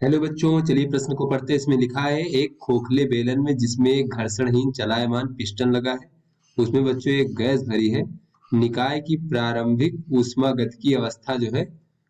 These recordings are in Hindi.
हेलो बच्चों, चलिए प्रश्न को पढ़ते हैं। इसमें लिखा है एक खोखले बेलन में जिसमें एक घर्षणहीन चलायमान पिस्टन लगा है, उसमें बच्चों एक गैस भरी है। निकाय की प्रारंभिक ऊष्मागतिकी अवस्था जो है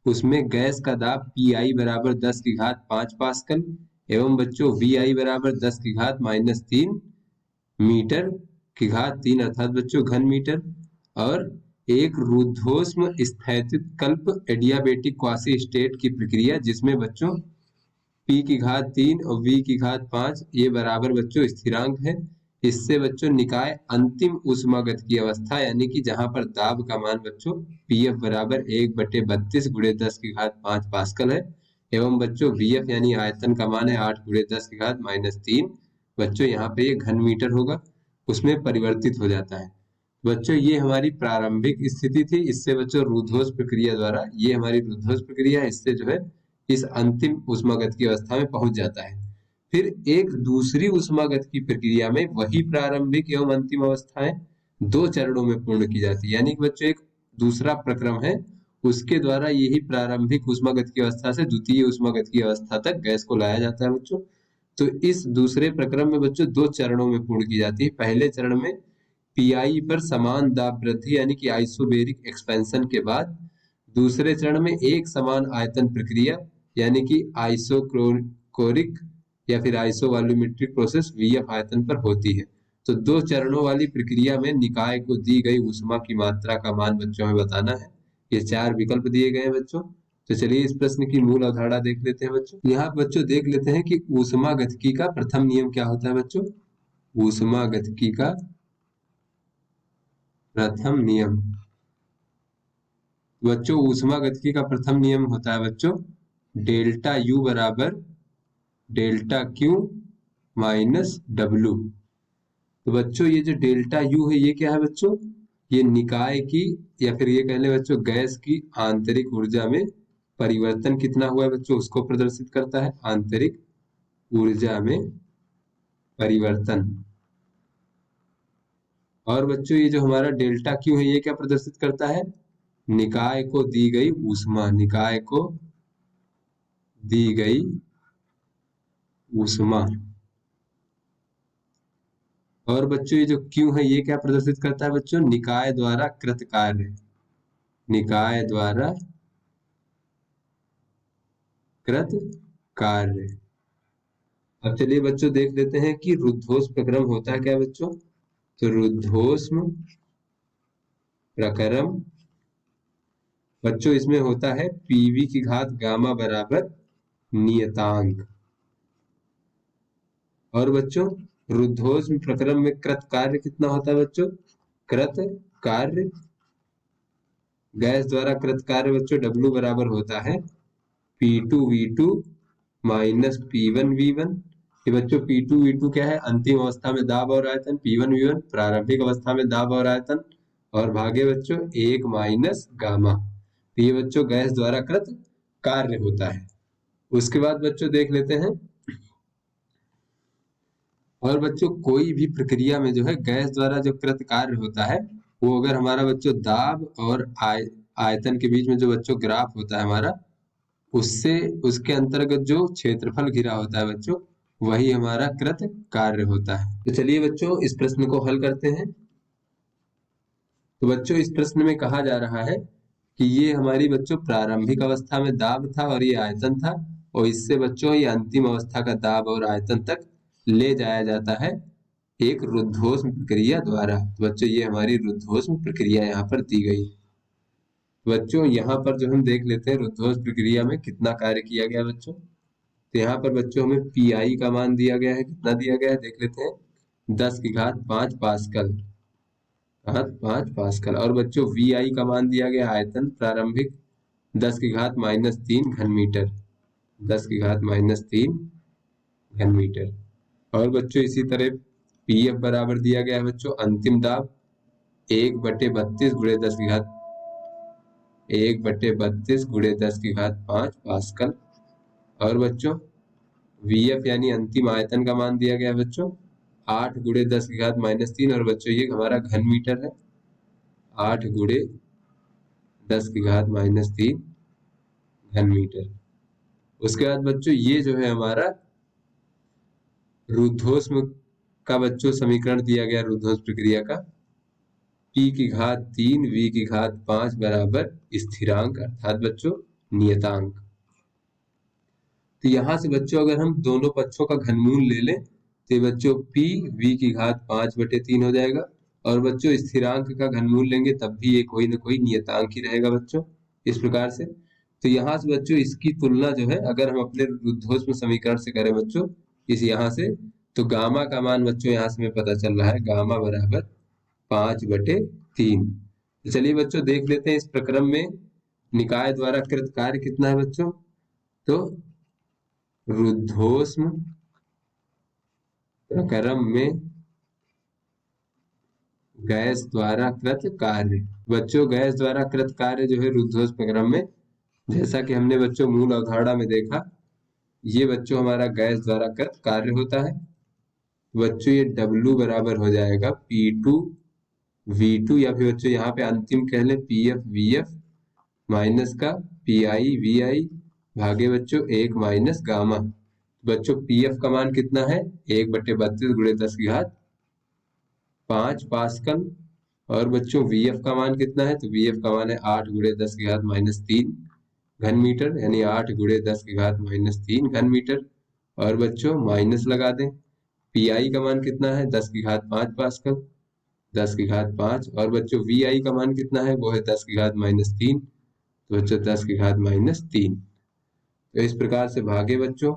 उसमें गैस का दाब पी आई बराबर 10 की घात 5 पास्कल एवं बच्चों वी आई बराबर 10 की घात -3 मीटर की घात 3 अर्थात बच्चों घन मीटर, और एक रुद्धोष्म स्थैतिक कल्प एडियाबेटिक क्वासी स्टेट की प्रक्रिया जिसमें बच्चों पी की घात 3 और वी की घात 5 ये बराबर बच्चों स्थिरांक है। इससे बच्चों निकाय अंतिम ऊष्मागतिकी अवस्था यानी कि जहां पर दाब का मान बच्चों पी एफ बराबर 1/32 गुणे 10 की घात 5 पास्कल है एवं बच्चों वी एफ यानी आयतन का मान है 8 गुणे 10 की घात -3 बच्चों यहाँ पे ये घन मीटर होगा, उसमें परिवर्तित हो जाता है। बच्चों ये हमारी प्रारंभिक स्थिति थी, इससे बच्चों रुद्धोष प्रक्रिया द्वारा, ये हमारी रुद्धोष प्रक्रिया है, इससे जो है इस अंतिम ऊष्मागतिकी अवस्था में पहुंच जाता है। फिर एक दूसरी ऊष्मागतिकी प्रक्रिया में वही प्रारंभिक एवं अंतिम अवस्थाएं दो चरणों में पूर्ण की जाती है, यानी कि बच्चों एक दूसरा प्रक्रम है, उसके द्वारा यही प्रारंभिक ऊष्मागतिकी अवस्था से द्वितीय ऊष्मागतिकी अवस्था तक गैस को लाया जाता है बच्चों। तो इस दूसरे प्रक्रम में बच्चों दो चरणों में पूर्ण की जाती है। पहले चरण में पीआई पर समान दाब वृद्धि यानी कि आइसोबेरिक एक्सपेंशन के बाद दूसरे चरण में एक समान आयतन प्रक्रिया यानी कि आइसोकोरिक या फिर आइसोवॉल्यूमेट्रिक प्रोसेस वीएफ आयतन पर होती है। तो दो चरणों वाली प्रक्रिया में निकाय को दी गई ऊष्मा की मात्रा का मान बच्चों हमें बताना है। ये चार विकल्प दिए गए हैं बच्चों। तो चलिए इस प्रश्न की मूल अवधारणा देख लेते हैं बच्चों। यहाँ बच्चों देख लेते हैं कि ऊष्मागतिकी का प्रथम नियम क्या होता है बच्चों। ऊष्मागतिकी का प्रथम नियम बच्चों, ऊष्मागतिकी का प्रथम नियम होता है बच्चों डेल्टा यू बराबर डेल्टा क्यू माइनस डब्लू। तो बच्चों ये जो डेल्टा यू है ये क्या है बच्चों, ये निकाय की या फिर ये कह ले बच्चों गैस की आंतरिक ऊर्जा में परिवर्तन कितना हुआ है बच्चों उसको प्रदर्शित करता है, आंतरिक ऊर्जा में परिवर्तन। और बच्चों ये जो हमारा डेल्टा क्यू है ये क्या प्रदर्शित करता है, निकाय को दी गई ऊष्मा, निकाय को दी गई ऊष्मा। और बच्चों ये जो क्यू है ये क्या प्रदर्शित करता है बच्चों, निकाय द्वारा कृत कार्य, निकाय द्वारा कृत कार्य। अब चलिए बच्चों देख लेते हैं कि रुद्धोष्म प्रक्रम होता है क्या बच्चों। तो रुद्धोष्म प्रक्रम बच्चों इसमें होता है पीवी की घात गामा बराबर नियतांक। और बच्चों रुद्धोष्म प्रक्रम में कृत कार्य कितना होता है बच्चों, कृत कार्य गैस द्वारा कृत कार्य बच्चों W बराबर होता है P2V2 माइनस P1V1। ये बच्चों P2V2 क्या है, अंतिम अवस्था में दाब और आयतन, P1V1 प्रारंभिक अवस्था में दाब और आयतन, और भागे बच्चों 1 माइनस गामा। तो ये बच्चों गैस द्वारा कृत कार्य होता है। उसके बाद बच्चों देख लेते हैं, और बच्चों कोई भी प्रक्रिया में जो है गैस द्वारा जो कृत कार्य होता है वो अगर हमारा बच्चों दाब और आयतन के बीच में जो बच्चों ग्राफ होता है हमारा, उससे उसके अंतर्गत जो क्षेत्रफल घिरा होता है बच्चों वही हमारा कृत कार्य होता है। तो चलिए बच्चों इस प्रश्न को हल करते हैं। तो बच्चों इस प्रश्न में कहा जा रहा है कि ये हमारी बच्चों प्रारंभिक अवस्था में दाब था और ये आयतन था, और इससे बच्चों ये अंतिम अवस्था का दाब और आयतन तक ले जाया जाता है एक रुद्धोष्म प्रक्रिया द्वारा। तो बच्चों ये हमारी रुद्धोष्म प्रक्रिया यहाँ पर दी गई। बच्चों यहाँ पर जो हम देख लेते हैं रुद्धोष्म प्रक्रिया में कितना कार्य किया गया बच्चों। तो यहाँ पर बच्चों हमें पी आई का मान दिया गया है, कितना दिया गया है देख लेते हैं 10 की घात 5 पास्कल, घात 5 पास्कल। और बच्चों वी आई का मान दिया गया आयतन प्रारंभिक 10 की घात -3 घन मीटर, 10 की घात -3 घन मीटर। और बच्चों इसी तरह पी एफ बराबर दिया गया है बच्चों अंतिम दाब 1/32 गुणे 10 की घात 1/32 गुणे 10 की घात 5 पास्कल। और बच्चों वी एफ यानी अंतिम आयतन का मान दिया गया है बच्चों 8 गुणे 10 की घात -3, और बच्चों ये हमारा घन मीटर है 8 गुणे 10 की घात -3 घन मीटर। उसके बाद बच्चों ये जो है हमारा रुद्धोष्म का बच्चों समीकरण दिया गया रुद्धोष्म प्रक्रिया का, P की घात 3 V की घात 5 बराबर स्थिरांक अर्थात बच्चों नियतांक। तो यहां से बच्चों अगर हम दोनों पक्षों का घनमूल ले लें तो ये बच्चों P V की घात 5/3 हो जाएगा, और बच्चों स्थिरांक का घनमूल लेंगे तब भी ये कोई ना कोई नियतांक ही रहेगा बच्चों, इस प्रकार से। तो यहाँ से बच्चों इसकी तुलना जो है अगर हम अपने रुद्धोष्म समीकरण से करें बच्चों, इस यहाँ से, तो गामा का मान बच्चों यहाँ से हमें पता चल रहा है गामा बराबर 5/3। तो चलिए बच्चों देख लेते हैं इस प्रक्रम में निकाय द्वारा कृत कार्य कितना है बच्चों। तो रुद्धोष्म प्रक्रम में गैस द्वारा कृत कार्य, बच्चों गैस द्वारा कृत कार्य जो है रुद्धोष्म प्रक्रम में, जैसा कि हमने बच्चों मूल अवधारणा में देखा, ये बच्चों हमारा गैस द्वारा कृत कार्य होता है। बच्चों ये W बराबर हो जाएगा P2 V2, या फिर बच्चों यहाँ पे अंतिम कह लें PF VF माइनस का PI VI भागे बच्चों 1 माइनस गामा। बच्चों PF का मान कितना है 1/32 गुणे 10 की घात 5 पास्कल, और बच्चों VF का मान कितना है, तो VF का मान है 8 गुणे 10 की घात -3 घन मीटर, यानी 8 गुणे 10 की घात -3 घन मीटर। और बच्चों माइनस लगा दें, PI का मान कितना है 10 की घात 5 पास्कल, 10 की घात 5, और बच्चों VI का मान कितना है वो है 10 की घात -3, तो बच्चों 10 की घात -3। तो इस प्रकार से भागे बच्चों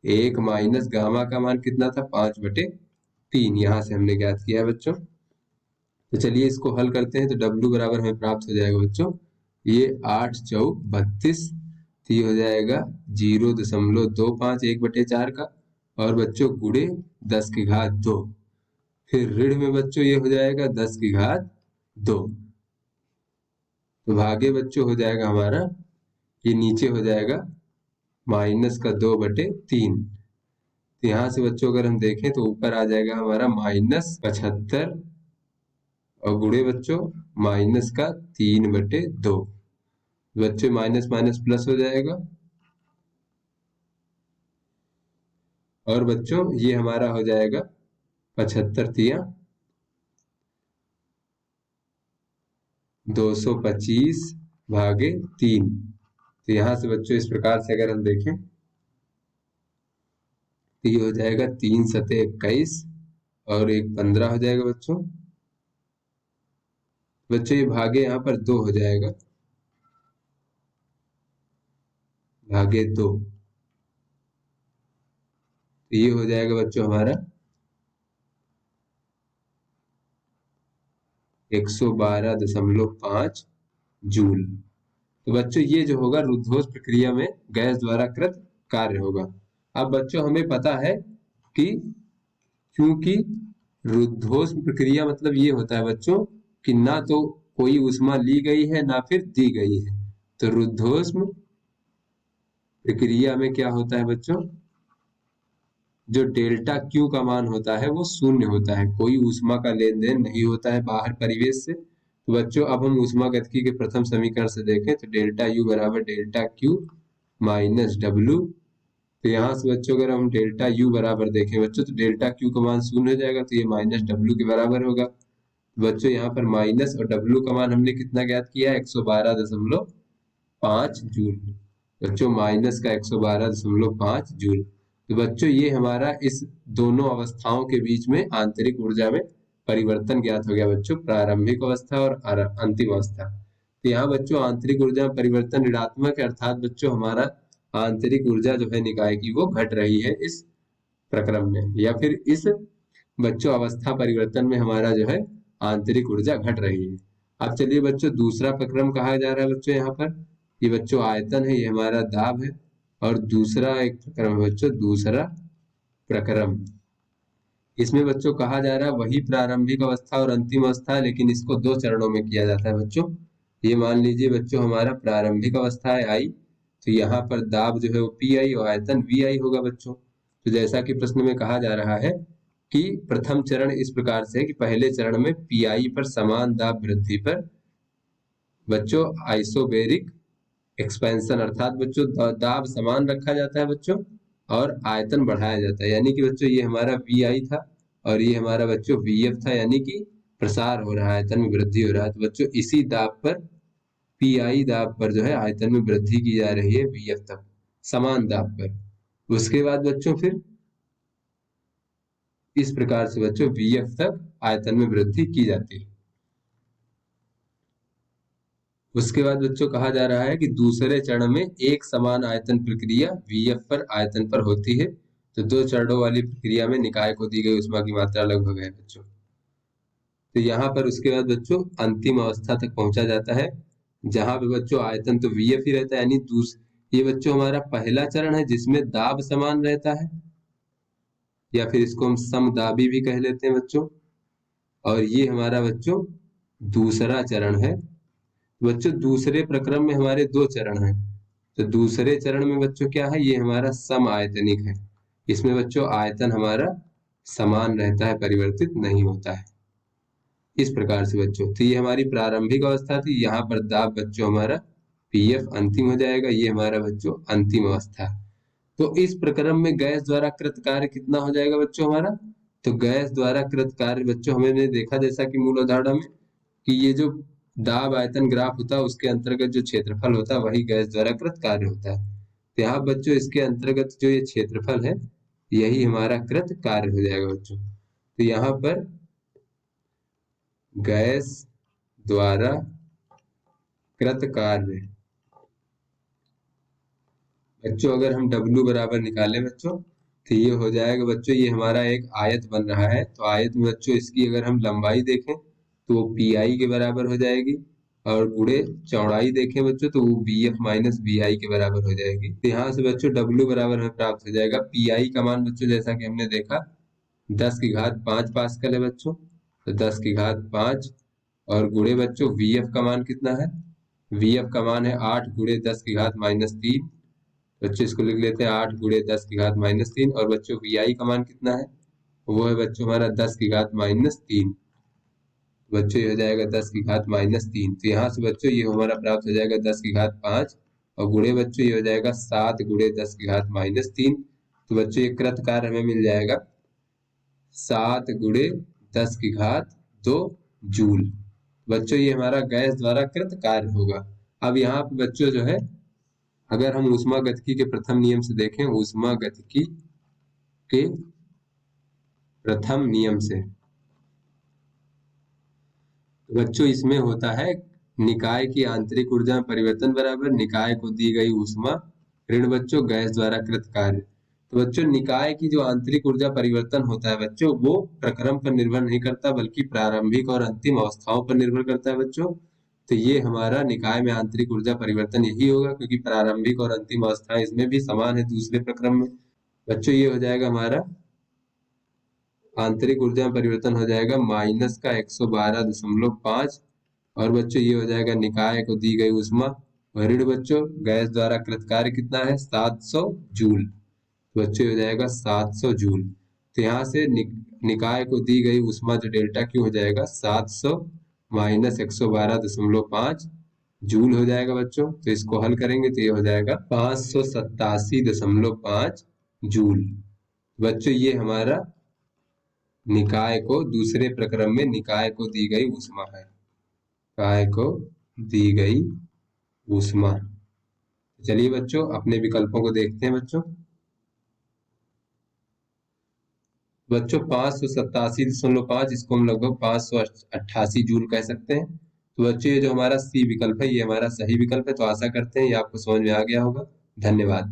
1 माइनस गामा का मान कितना था 5/3, यहाँ से हमने ज्ञात किया है बच्चों। तो चलिए इसको हल करते हैं, तो W बराबर हमें प्राप्त हो जाएगा बच्चों, ये 8 चौक 32, तो ये हो जाएगा 0.25 1/4 का, और बच्चों गुणे 10 की घात 2, फिर ऋण में बच्चों ये हो जाएगा 10 की घात 2, तो भागे बच्चों हो जाएगा हमारा, ये नीचे हो जाएगा माइनस का 2/3। तो यहाँ से बच्चों अगर हम देखें तो ऊपर आ जाएगा हमारा -75, और गुणे बच्चों माइनस का 3/2, बच्चों माइनस माइनस प्लस हो जाएगा, और बच्चों ये हमारा हो जाएगा 75 225 भागे 3। तो यहाँ से बच्चों इस प्रकार से अगर हम देखें तो ये हो जाएगा 3 सते 21 और 1 15 हो जाएगा बच्चों। बच्चों ये भागे यहाँ पर 2 हो जाएगा, भागे 2, तो ये हो जाएगा बच्चों हमारा 112.5 जूल। तो बच्चों ये जो होगा रुद्धोष्म प्रक्रिया में गैस द्वारा कृत कार्य होगा। अब बच्चों हमें पता है कि क्योंकि रुद्धोष्म प्रक्रिया मतलब ये होता है बच्चों कि ना तो कोई ऊष्मा ली गई है ना फिर दी गई है, तो रुद्धोष्म प्रक्रिया में क्या होता है बच्चों, जो डेल्टा क्यू का मान होता है वो शून्य होता है, कोई ऊष्मा का लेन देन नहीं होता है बाहर परिवेश से। तो बच्चों अब हम ऊष्मागतिकी के प्रथम समीकरण से देखें तो डेल्टा यू बराबर डेल्टा क्यू माइनस डब्ल्यू। तो यहाँ से बच्चों अगर हम डेल्टा यू बराबर देखें बच्चों तो डेल्टा क्यू का मान शून्य हो जाएगा, तो ये माइनस डब्ल्यू के बराबर होगा। बच्चों यहाँ पर माइनस और डब्ल्यू का मान हमने कितना ज्ञात किया है 112.5 जूल। बच्चों माइनस का 112.5 जूल। तो बच्चों ये हमारा इस दोनों अवस्थाओं के बीच में आंतरिक ऊर्जा में परिवर्तन ज्ञात हो गया बच्चों, प्रारंभिक अवस्था और अंतिम अवस्था। तो यहाँ बच्चों आंतरिक ऊर्जा में परिवर्तन ऋणात्मक है, अर्थात बच्चों हमारा आंतरिक ऊर्जा जो है निकाय की वो घट रही है इस प्रक्रम में, या फिर इस बच्चों अवस्था परिवर्तन में हमारा जो है आंतरिक ऊर्जा घट रही है। अब चलिए बच्चों दूसरा प्रक्रम कहा जा रहा है बच्चों, यहाँ पर ये बच्चों आयतन है, ये हमारा दाब है, और दूसरा एक प्रक्रम है बच्चों दूसरा प्रक्रम। इसमें बच्चों कहा जा रहा है वही प्रारंभिक अवस्था और अंतिम अवस्था, लेकिन इसको 2 चरणों में किया जाता है बच्चों। ये मान लीजिए बच्चों हमारा प्रारंभिक अवस्था है आई, तो यहाँ पर दाब जो है वो पी आई और आयतन वी आई होगा बच्चों। तो जैसा कि प्रश्न में कहा जा रहा है कि प्रथम चरण इस प्रकार से है कि पहले चरण में पी आई पर समान दाब वृद्धि पर बच्चों आइसोबेरिक एक्सपेंशन अर्थात बच्चों दाब समान रखा जाता है बच्चों और आयतन बढ़ाया जाता है। यानी कि बच्चों ये हमारा वी आई था और ये हमारा बच्चों वी एफ था, यानी कि प्रसार हो रहा है, आयतन में वृद्धि हो रहा है। तो बच्चों इसी दाब पर पी आई दाब पर जो है आयतन में वृद्धि की जा रही है वी एफ तक, समान दाब पर। उसके बाद बच्चों फिर इस प्रकार से बच्चों वी एफ तक आयतन में वृद्धि की जाती है। उसके बाद बच्चों कहा जा रहा है कि दूसरे चरण में एक समान आयतन प्रक्रिया वीएफ पर आयतन पर होती है। तो दो चरणों वाली प्रक्रिया में निकाय को दी गई ऊष्मा की मात्रा लगभग है बच्चों। तो यहाँ पर उसके बाद बच्चों अंतिम अवस्था तक पहुंचा जाता है, जहां पे बच्चों आयतन तो वीएफ ही रहता है, यानी ये बच्चों हमारा पहला चरण है जिसमें दाब समान रहता है, या फिर इसको हम समदाबी भी कह लेते हैं बच्चों। और ये हमारा बच्चों दूसरा चरण है। बच्चों दूसरे प्रक्रम में हमारे दो चरण हैं। तो दूसरे चरण में बच्चों क्या है, ये हमारा सम आयतनिक है। इसमें बच्चों आयतन हमारा समान रहता है, परिवर्तित नहीं होता है। इस प्रकार से बच्चों तो ये हमारी प्रारंभिक अवस्था थी। यहाँ पर दाब बच्चों हमारा पीएफ अंतिम हो जाएगा, ये हमारा बच्चों अंतिम अवस्था। तो इस प्रक्रम में गैस द्वारा कृत कार्य कितना हो जाएगा बच्चों हमारा, तो गैस द्वारा कृत कार्य बच्चों हमने देखा जैसा कि मूल उदाहरण में कि ये जो दाब आयतन ग्राफ होता है उसके अंतर्गत जो क्षेत्रफल होता है वही गैस द्वारा कृत कार्य होता है। तो यहाँ बच्चों इसके अंतर्गत जो ये क्षेत्रफल है यही हमारा कृत कार्य हो जाएगा बच्चों। तो यहाँ पर गैस द्वारा कृत कार्य बच्चों अगर हम W बराबर निकालें बच्चों तो ये हो जाएगा बच्चों, ये हमारा एक आयत बन रहा है। तो आयत में बच्चों इसकी अगर हम लंबाई देखें तो वो पी आई के बराबर हो जाएगी, और गुणे चौड़ाई देखें बच्चों तो वो B F minus B I के बराबर हो जाएगी। तो यहाँ से बच्चों W बराबर हमें प्राप्त हो जाएगा, पी आई का मान बच्चों जैसा कि हमने देखा 10⁵ पास्कल है बच्चों, तो 10⁵, और गुणे बच्चों वी एफ का मान कितना है, वी एफ का मान है 8 × 10⁻³ बच्चों इसको लिख लेते हैं 8 × 10⁻³ और बच्चों वी आई का मान कितना है, वो है बच्चों हमारा 10⁻³ बच्चों ये हो जाएगा 10⁻³ तो यहाँ से बच्चों ये हमारा प्राप्त हो जाएगा 10⁵ और गुणे बच्चों ये हो जाएगा 7 × 10⁻³ तो बच्चों ये कृत कार्य हमें मिल जाएगा 7 × 10⁻² जूल। बच्चों ये हमारा गैस द्वारा कृत कार्य होगा। अब यहाँ पे बच्चों जो है अगर हम ऊष्मागतिकी के प्रथम नियम से देखें, ऊष्मागतिकी के प्रथम नियम से तो बच्चों इसमें होता है निकाय की आंतरिक ऊर्जा में परिवर्तन बराबर निकाय को दी गई ऊष्मा ऋण बच्चों गैस द्वारा कृत कार्य। तो बच्चों निकाय की जो आंतरिक ऊर्जा परिवर्तन होता है बच्चों वो प्रक्रम पर निर्भर नहीं करता बल्कि प्रारंभिक और अंतिम अवस्थाओं पर निर्भर करता है बच्चों। तो ये हमारा निकाय में आंतरिक ऊर्जा परिवर्तन यही होगा क्योंकि प्रारंभिक और अंतिम अवस्थाएं इसमें भी समान है दूसरे प्रक्रम में। बच्चों ये हो जाएगा हमारा आंतरिक ऊर्जा में परिवर्तन हो जाएगा -112.5 और बच्चों ये हो जाएगा निकाय को दी गई ऊष्मा ऋण बच्चों गैस द्वारा कृत कार्य कितना है 700 जूल। बच्चों हो जाएगा 700 जूल। तो यहाँ से निकाय को दी गई ऊष्मा जो डेल्टा क्यू हो जाएगा 700 - 112.5 जूल हो जाएगा बच्चों। तो इसको हल करेंगे तो ये हो जाएगा 587.5 जूल। बच्चों ये हमारा निकाय को दूसरे प्रक्रम में निकाय को दी गई ऊष्मा है, निकाय को दी गई ऊष्मा। चलिए बच्चों अपने विकल्पों को देखते हैं बच्चों। 587.5 इसको हम लगभग 588 जूल कह सकते हैं। तो बच्चों ये जो हमारा सी विकल्प है ये हमारा सही विकल्प है। तो आशा करते हैं ये आपको समझ में आ गया होगा। धन्यवाद।